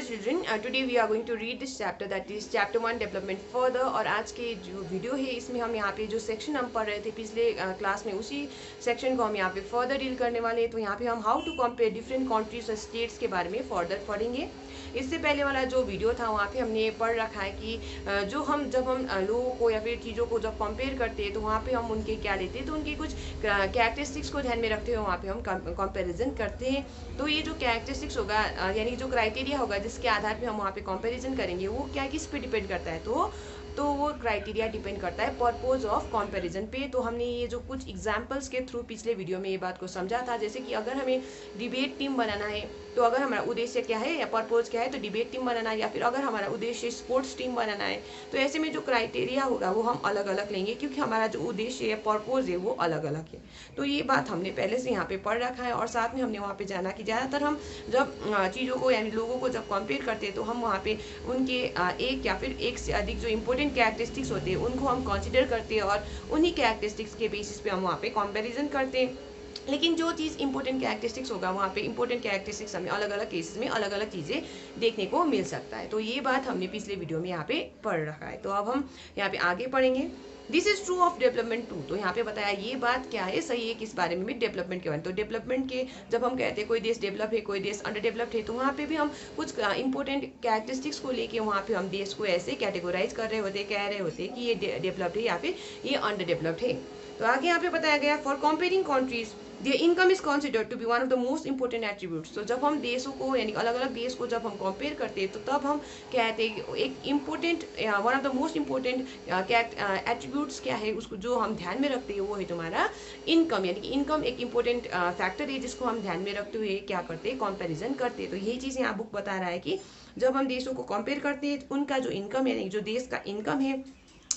children, today we are going to read this chapter, that is chapter 1 development further। और आज के जो video है इसमें हम यहाँ पे जो सेक्शन हम पढ़ रहे थे पिछले क्लास में, उसी सेक्शन को हम यहाँ पे फर्दर डील करने वाले हैं। तो यहाँ पे हम how to compare different countries और स्टेट्स के बारे में फर्दर पढ़ेंगे। इससे पहले वाला जो वीडियो था वहाँ पे हमने पढ़ रखा है कि जब हम लोगों को या फिर चीज़ों को जब कंपेयर करते हैं तो वहाँ पे हम उनके क्या लेते हैं, तो उनके कुछ कैरेक्टरिस्टिक्स को ध्यान में रखते हुए वहाँ पे हम कंपेरिजन करते हैं। तो ये जो कैरेक्टरिस्टिक्स होगा यानी जो क्राइटेरिया होगा जिसके आधार पे हम वहाँ पे कंपैरिजन करेंगे, वो क्या किस पे डिपेंड करता है, तो वो क्राइटेरिया डिपेंड करता है पर्पज ऑफ कंपैरिजन पे। तो हमने ये जो कुछ एग्जांपल्स के थ्रू पिछले वीडियो में ये बात को समझा था। जैसे कि अगर हमें डिबेट टीम बनाना है, तो अगर हमारा उद्देश्य क्या है या पर्पज क्या है, तो डिबेट टीम बनाना है, या फिर अगर हमारा उद्देश्य स्पोर्ट्स टीम बनाना है, तो ऐसे में जो क्राइटेरिया होगा वो हम अलग अलग लेंगे, क्योंकि हमारा जो उद्देश्य या पर्पज है वो अलग अलग है। तो ये बात हमने पहले से यहाँ पे पढ़ रखा है। और साथ में हमने वहाँ पे जाना कि ज़्यादातर हम जब चीज़ों को यानी लोगों को जब कंपेयर करते हैं, तो हम वहाँ पे उनके एक या फिर एक से अधिक जो इंपॉर्टेंट कैरेक्टरिस्टिक्स होते हैं उनको हम कंसिडर करते हैं, और उन्हीं कैरेक्टरिस्टिक्स के बेसिस पे हम वहाँ पे कंपैरिजन करते हैं। लेकिन जो चीज़ इंपॉर्टेंट कैरेक्टरिस्टिक्स होगा वहाँ पे इंपॉर्टेंट कैरेक्टरिस्टिक्स हमें अलग अलग केसेस में अलग अलग चीज़ें देखने को मिल सकता है। तो ये बात हमने पिछले वीडियो में यहाँ पे पढ़ रखा है। तो अब हम यहाँ पे आगे पढ़ेंगे। This is true of development too. तो यहाँ पे बताया ये बात क्या है, सही है किस बारे में भी, डेवलपमेंट के बारे में। तो डेवलपमेंट के जब हम कहते हैं कोई देश डेवलप है, कोई देश अंडर डेवलप्ड है, तो वहाँ पे भी हम कुछ इंपॉर्टेंट कैरेक्टरिस्टिक्स को लेके वहाँ पे हम देश को ऐसे कैटेगोराइज कर रहे होते, कह रहे होते कि ये डेवलप्ड है या फिर ये अंडर डेवलप्ड है। तो आगे यहाँ पे बताया गया, for comparing countries their income is considered to be one of the most important attributes. तो जब हम देशों को यानी अलग अलग देश को जब हम कंपेयर करते हैं, तो तब हम कहते हैं कि एक important one of the most important attributes क्या है, उसको जो हम ध्यान में रखते हैं वो है तुम्हारा इनकम। यानी कि इनकम एक इंपॉर्टेंट फैक्टर है जिसको हम ध्यान में रखते हुए क्या करते हैं, कंपेरिजन करते हैं। तो यही चीज़ यहाँ बुक बता रहा है कि जब हम देशों को कंपेयर करते हैं, उनका जो इनकम यानी जो देश का इनकम है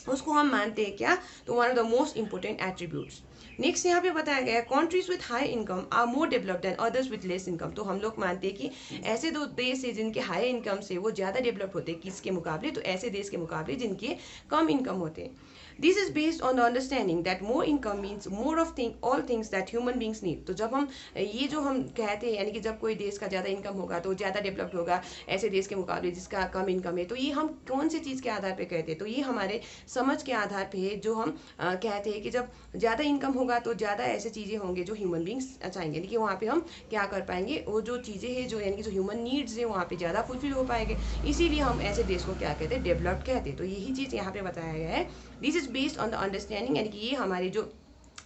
उसको हम मानते हैं क्या, तो one of the most important attributes. Next यहाँ पे बताया गया, countries with high income are more developed than others with less income. तो हम लोग मानते हैं कि ऐसे दो देश है जिनके हाई इनकम से वो ज़्यादा डेवलप होते हैं, किसके मुकाबले, तो ऐसे देश के मुकाबले जिनके कम इनकम होते हैं। This is based on the understanding that more income means more of all things that human beings need. तो जब हम ये जो हम कहते हैं यानी कि जब कोई देश का ज़्यादा इनकम होगा तो ज़्यादा डेवलप्ड होगा ऐसे देश के मुकाबले जिसका कम इनकम है, तो ये हम कौन सी चीज़ के आधार पर कहते हैं, तो ये हमारे समझ के आधार पर है, जो हम कहते हैं कि जब ज़्यादा इनकम होगा तो ज़्यादा ऐसे चीज़ें होंगे जो ह्यूमन बींग्स चाहेंगे, यानी कि वहाँ पे हम क्या कर पाएंगे, वो जो चीज़ें हैं जो यानी कि जो ह्यूमन नीड्स है वहाँ पे ज़्यादा फुलफिल हो पाएंगे। इसीलिए हम ऐसे देश को क्या कहते हैं, डेवलप्ड कहते हैं। तो यही चीज़ यहाँ पे बताया गया है, this is based on the understanding, यानी कि ये हमारे जो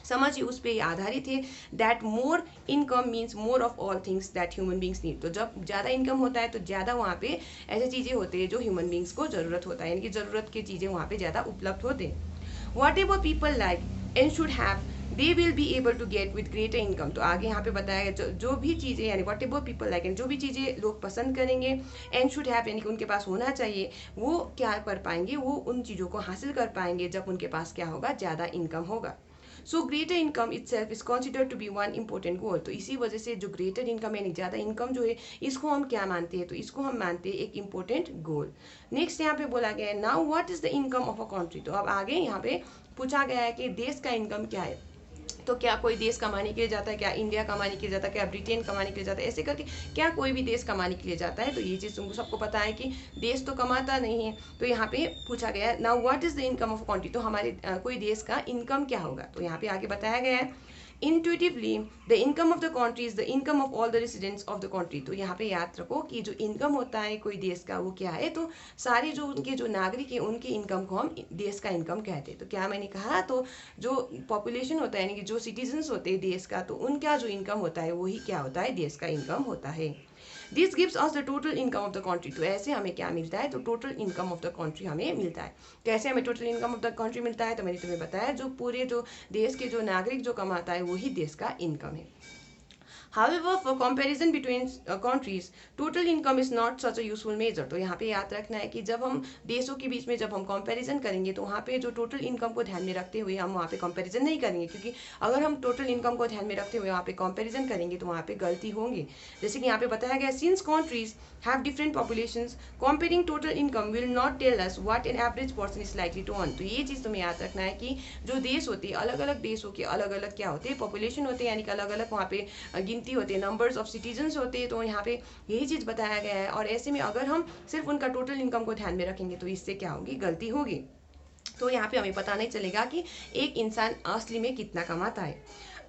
समझ है उस पर आधारित है, that more income means more of all things that human beings need. तो जब ज़्यादा इनकम होता है तो ज़्यादा वहाँ पे ऐसे चीज़ें होती है जो ह्यूमन बींग्स को ज़रूरत होता है, यानी कि ज़रूरत की चीज़ें वहाँ पे ज़्यादा उपलब्ध होते हैं। Whatever people like and should have they will be able to get with greater income. तो आगे यहाँ पे बताया गया जो भी चीज़ें यानी what ever people like and जो भी चीज़ें लोग पसंद करेंगे, एंड शुड हैव यानी कि उनके पास होना चाहिए, वो क्या कर पाएंगे, वो उन चीज़ों को हासिल कर पाएंगे जब उनके पास क्या होगा, ज़्यादा इनकम होगा। So greater income itself is considered to be one important goal. तो इसी वजह से जो ग्रेटर इनकम यानी ज़्यादा इनकम जो है, इसको हम क्या मानते हैं, तो इसको हम मानते हैं एक इंपॉर्टेंट गोल। नेक्स्ट यहाँ पे बोला गया है, now what is the income of a country. तो अब आगे यहाँ पे पूछा गया है कि देश का इनकम क्या है। तो क्या कोई देश कमाने के लिए जाता है, क्या इंडिया कमाने के लिए जाता है, क्या ब्रिटेन कमाने के लिए जाता है, ऐसे करके क्या कोई भी देश कमाने के लिए जाता है। तो ये चीज़ तुमको सबको पता है कि देश तो कमाता नहीं है। तो यहाँ पे पूछा गया है, now what is the income of country. तो हमारे कोई देश का इनकम क्या होगा। तो यहाँ पे आगे बताया गया है, intuitively the income of the country is the income of all the residents of the country. तो यहाँ पे याद रखो कि जो इनकम होता है कोई देश का वो क्या है, तो सारे जो उनके जो नागरिक है उनके इनकम को हम देश का इनकम कहते हैं। तो क्या मैंने कहा, तो जो पॉपुलेशन होता है यानी कि जो सिटीजन्स होते हैं देश का, तो उनका जो इनकम होता है वही क्या होता है, देश का इनकम होता है। This gives us the total income of the country. तो ऐसे हमें क्या मिलता है, तो total income of the country हमें मिलता है। कैसे हमें total income of the country मिलता है, तो मैंने तुम्हें बताया जो पूरे जो देश के जो नागरिक जो कमाता है वही देश का इनकम है। However, for comparison between countries, total income is not such a useful measure। तो यहाँ पे याद रखना है कि जब हम देशों के बीच में जब हम कंपैरिजन करेंगे, तो वहाँ पे जो टोटल इनकम को ध्यान में रखते हुए हम वहाँ पे कंपैरिजन नहीं करेंगे, क्योंकि अगर हम टोटल इनकम को ध्यान में रखते हुए वहाँ पे कंपैरिजन करेंगे तो वहाँ पे गलती होंगी। जैसे कि यहाँ पे बताया गया, since countries have different populations, comparing total income will not tell us what an average person is likely to earn. तो ये चीज़ तुम्हें याद रखना है कि जो देश होते हैं, अलग अलग देशों के अलग अलग क्या होते हैं, पॉपुलेशन होते हैं, यानी कि अलग अलग वहाँ पे गिनती गिनती होती है, नंबर्स ऑफ सिटीजन्स होते हैं, तो यहाँ पे यही चीज़ बताया गया है। और ऐसे में अगर हम सिर्फ उनका टोटल इनकम को ध्यान में रखेंगे तो इससे क्या होगी, गलती होगी। तो यहाँ पे हमें पता नहीं चलेगा कि एक इंसान असली में कितना कमाता है।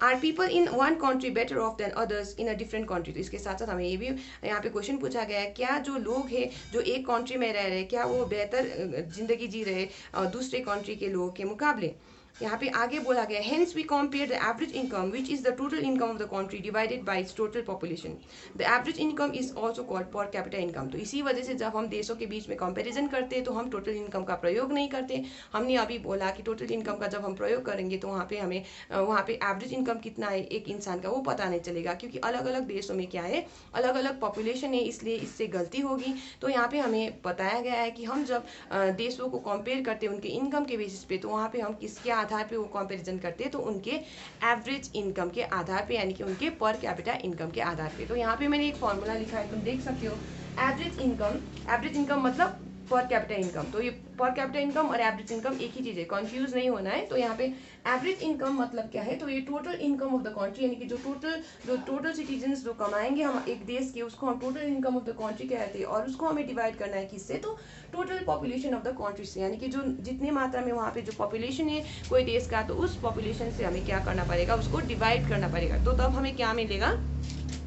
Are people in one country better off than others in a different country. तो इसके साथ साथ हमें ये भी यहाँ पे क्वेश्चन पूछा गया है, क्या जो लोग हैं जो एक कंट्री में रह रहे हैं, क्या वो बेहतर जिंदगी जी रहे दूसरे कंट्री के लोगों के मुकाबले। यहाँ पे आगे बोला गया, hence we compare the average income which is the total income of the country divided by its total population. The average income is also called per capita income. तो इसी वजह से जब हम देशों के बीच में कंपैरिजन करते हैं तो हम टोटल इनकम का प्रयोग नहीं करते। हमने अभी बोला कि टोटल इनकम का जब हम प्रयोग करेंगे तो वहाँ पे हमें वहाँ पे एवरेज इनकम कितना है एक इंसान का वो पता नहीं चलेगा, क्योंकि अलग अलग देशों में क्या है, अलग अलग पॉपुलेशन है, इसलिए इससे गलती होगी। तो यहाँ पे हमें बताया गया है कि हम जब देशों को कंपेयर करते हैं उनके इनकम के बेसिस पे, तो वहाँ पे हम किसके आधार पे वो कंपेरिजन करते हैं, तो उनके एवरेज इनकम के आधार पे, यानी कि उनके पर कैपिटा इनकम के आधार पे। तो यहाँ पे मैंने एक फॉर्मूला लिखा है, तुम देख सकते हो। एवरेज इनकम मतलब पर कैपिटा इनकम। तो ये पर कैपिटा इनकम और एवरेज इनकम एक ही चीज है, कंफ्यूज नहीं होना है। तो यहाँ पे एवरेज इनकम मतलब क्या है, तो ये total income of the country, यानी कि जो टोटल सिटीजन्स जो कमाएंगे हम एक देश के, उसको हम total income of the country कहते हैं। और उसको हमें डिवाइड करना है किससे, तो total population of the country से, यानी कि जो जितनी मात्रा में वहाँ पे जो पॉपुलेशन है कोई देश का, तो उस पॉपुलेशन से हमें क्या करना पड़ेगा, उसको डिवाइड करना पड़ेगा। तो तब हमें क्या मिलेगा,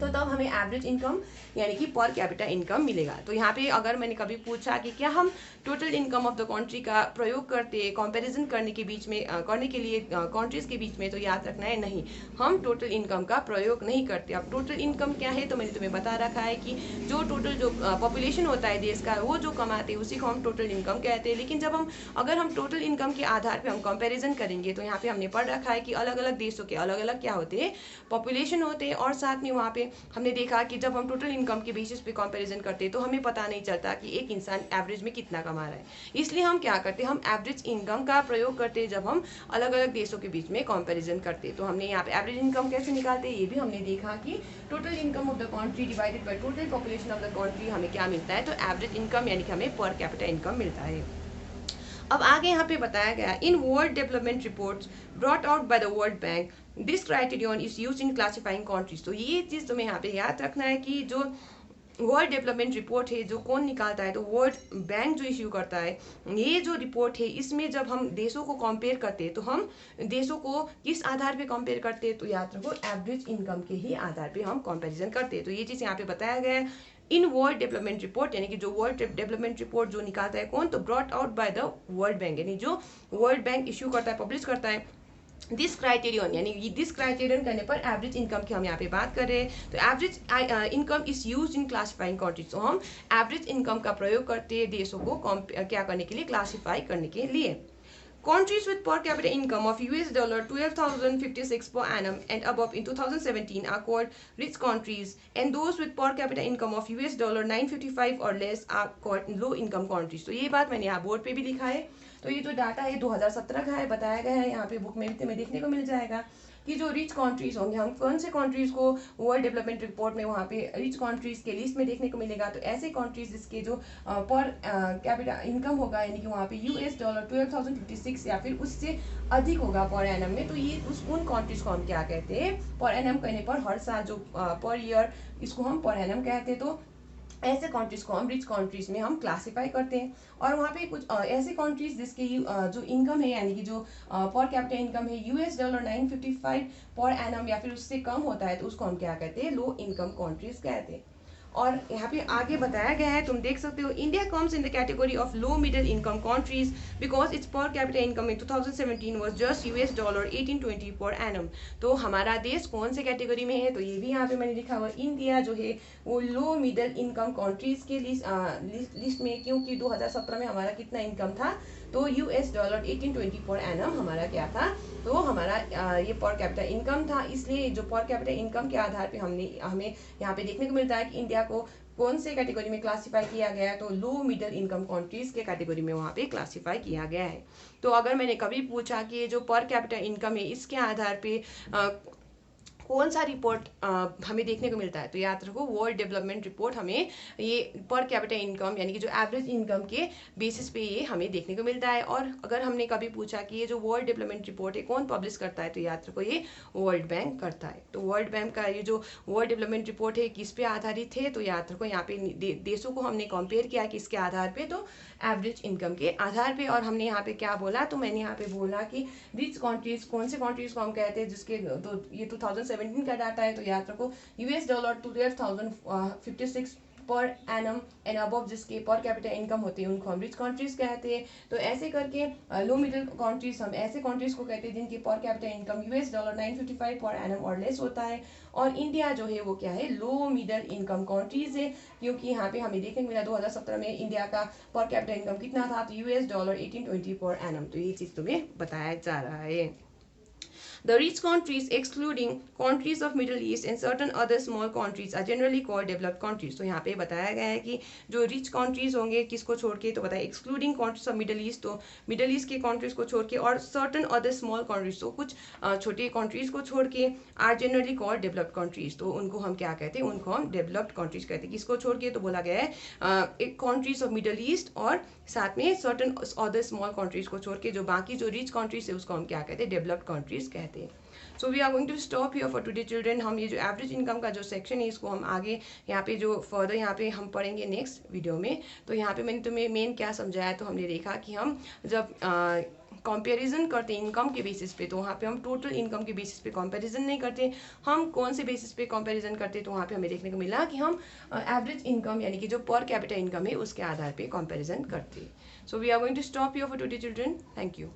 तो तब हमें एवरेज इनकम यानी कि पर कैपिटा इनकम मिलेगा। तो यहाँ पे अगर मैंने कभी पूछा कि क्या हम total income of the country का प्रयोग करते हैं कंपैरिजन करने के बीच में, करने के लिए कंट्रीज के बीच में, तो याद रखना है नहीं, हम टोटल इनकम का प्रयोग नहीं करते। अब टोटल इनकम क्या है, तो मैंने तुम्हें बता रखा है कि जो टोटल जो पॉपुलेशन होता है देश का, वो जो कमाते हैं उसी को हम टोटल इनकम कहते हैं। लेकिन जब हम अगर हम टोटल इनकम के आधार पर हम कंपेरिजन करेंगे, तो यहाँ पे हमने पढ़ रखा है कि अलग अलग देशों के अलग अलग क्या होते हैं, पॉपुलेशन होते हैं। और साथ में वहाँ पे हमने देखा कि जब हम टोटल इनकम के बेसिस पे कंपैरिजन करते हैं तो हमें पता नहीं चलता कि एक इंसान एवरेज में कितना कमा रहा है। इसलिए हम क्या करते हैं, हम एवरेज इनकम का प्रयोग करते हैं जब हम अलग अलग देशों के बीच में कंपैरिजन करते हैं। तो हमने यहाँ पे एवरेज इनकम कैसे निकालते हैं ये भी हमने देखा कि total income of the country divided by total population of the country हमें क्या मिलता है, तो एवरेज इनकम यानी कि हमें पर कैपिटा इनकम मिलता है। अब आगे यहाँ पे बताया गया, in world development reports brought out by the world bank this criterion is used in classifying countries. तो ये चीज़ तुम्हें यहाँ पे याद रखना है कि जो वर्ल्ड डेवलपमेंट रिपोर्ट है जो कौन निकालता है, तो वर्ल्ड बैंक जो इश्यू करता है, ये जो रिपोर्ट है इसमें जब हम देशों को कंपेयर करते हैं तो हम देशों को किस आधार पे कंपेयर करते हैं, तो याद रखो एवरेज इनकम के ही आधार पे हम कंपैरिजन करते हैं। तो ये चीज़ यहाँ पे बताया गया है, इन वर्ल्ड डेवलपमेंट रिपोर्ट, यानी कि जो वर्ल्ड डेवलपमेंट रिपोर्ट जो निकालता है कौन, तो brought out by the world bank, यानी जो वर्ल्ड बैंक इश्यू करता है, पब्लिश करता है। दिस क्राइटेरियन, यानी दिस क्राइटेरियन करने पर एवरेज इनकम की हम यहाँ पे बात कर रहे हैं। तो average income is used in classifying countries. तो हम एवरेज इनकम का प्रयोग करते हैं देशों को क्या करने के लिए, क्लासिफाई करने के लिए। Countries with per capita income of US dollar 12,056 per annum and above in 2017 are called rich countries, and those with per capita income of US dollar 955 or less are called low income countries। तो ये बात मैंने यहाँ board पे भी लिखा है। तो ये जो डाटा है 2017 का है, बताया गया है, यहाँ पे बुक में भी तुम्हें देखने को मिल जाएगा कि जो रिच कंट्रीज होंगे, हम कौन से कंट्रीज को वर्ल्ड डेवलपमेंट रिपोर्ट में वहाँ पे रिच कंट्रीज के लिस्ट में देखने को मिलेगा। तो ऐसे कंट्रीज जिसके जो पर कैपिटा इनकम होगा, यानी कि वहाँ पे US डॉलर 12,056 या फिर उससे अधिक होगा पर एनम में, तो ये उन कंट्रीज को हम क्या कहते हैं, पर एनम कहने पर हर साल जो पर ईयर, इसको हम पर एनम कहते हैं। तो ऐसे कंट्रीज को हम रिच कंट्रीज में हम क्लासिफाई करते हैं। और वहाँ पे कुछ ऐसे कंट्रीज जिसके जो इनकम है, यानी कि जो पर कैपिटा इनकम है US डॉलर 955 पर एनम या फिर उससे कम होता है, तो उसको हम क्या कहते हैं, लो इनकम कंट्रीज कहते हैं। और यहाँ पे आगे बताया गया है, तुम देख सकते हो, India comes in the category of low middle income countries because it's पर capita income in 2017 was just US dollar 1820 per annum. तो हमारा देश कौन से कैटेगरी में है, तो ये भी यहाँ पे मैंने लिखा हुआ, इंडिया जो है वो लो मिडिल इनकम कंट्रीज के लिस्ट में, क्योंकि 2017 में हमारा कितना इनकम था, तो US डॉलर 1820 पर एनम हमारा क्या था, तो हमारा ये पर कैपिटा इनकम था। इसलिए जो पर कैपिटा इनकम के आधार पे हमें यहाँ पे देखने को मिलता है कि इंडिया को कौन से कैटेगरी में क्लासिफाई किया गया है, तो लो मिडिल इनकम कंट्रीज के कैटेगरी में वहाँ पे क्लासिफाई किया गया है। तो अगर मैंने कभी पूछा कि ये जो पर कैपिटा इनकम है इसके आधार पे कौन सा रिपोर्ट हमें देखने को मिलता है, तो याद रखो वर्ल्ड डेवलपमेंट रिपोर्ट हमें ये पर कैपिटा इनकम यानी कि जो एवरेज इनकम के बेसिस पे ये हमें देखने को मिलता है। और अगर हमने कभी पूछा कि ये जो वर्ल्ड डेवलपमेंट रिपोर्ट है कौन पब्लिश करता है, तो याद रखो ये वर्ल्ड बैंक करता है। तो वर्ल्ड बैंक का ये जो वर्ल्ड डेवलपमेंट रिपोर्ट है किस पे आधारित है, तो याद रखो यहाँ पे देशों को हमने कंपेयर किया किसके आधार पे, तो एवरेज इनकम के आधार पे। और हमने यहाँ पे क्या बोला, तो मैंने यहाँ पे बोला कि रिच कंट्रीज, कौन से कंट्रीज को हम कहते हैं जिसके, तो ये 2017 का डाटा है, तो याद रखो US dollar 12,056 per annum and above जिसके पर कैपिटा इनकम होती है उनको हम रिच कंट्रीज कहते हैं। तो ऐसे करके लो मिडिल कंट्रीज, हम ऐसे कंट्रीज को कहते हैं जिनकी पर capita income US dollar 955 per annum और लेस होता है। और इंडिया जो है वो क्या है, लो मिडिल इनकम कंट्रीज है, क्योंकि यहाँ पे हमें देखने को मिला 2017 में इंडिया का पर कैपिटा इनकम कितना था, तो यूएस डॉलर 1820 पर एनम। तो ये चीज तुम्हें बताया जा रहा है। The rich countries, excluding countries of Middle East and certain other small countries, are generally called developed countries. तो यहाँ पे बताया गया है कि जो rich countries होंगे किसको छोड़ के, तो बताया excluding countries of Middle East, तो Middle East के countries को छोड़ के, और certain other small countries, तो कुछ छोटे countries को छोड़ के, are generally called developed countries. तो उनको हम क्या कहते हैं, उनको हम developed countries कहते हैं। किसको छोड़ के, तो बोला गया है एक countries of Middle East और साथ में certain other small countries को छोड़ के जो बाकी जो rich countries है उसको हम क्या कहते हैं, developed countries कहते हैं। So we are going to stop here for today children. हम ये जो एवरेज इनकम का जो सेक्शन है इसको हम आगे यहाँ पे जो फर्दर यहाँ पे हम पढ़ेंगे नेक्स्ट वीडियो में। तो यहाँ पे मैंने तुम्हें मेन क्या समझाया, तो हमने देखा कि हम जब कंपैरिजन करते हैं इनकम के बेसिस पे, तो वहाँ पे हम टोटल इनकम के बेसिस पे कंपैरिजन नहीं करते, हम कौन से बेसिस पे कंपैरिजन करते हैं, तो वहाँ पे हमें देखने को मिला कि हम एवरेज इनकम यानी कि जो पर कैपिटा इनकम है उसके आधार पे कंपैरिजन करते हैं। So we are going to stop here for today children. Thank you.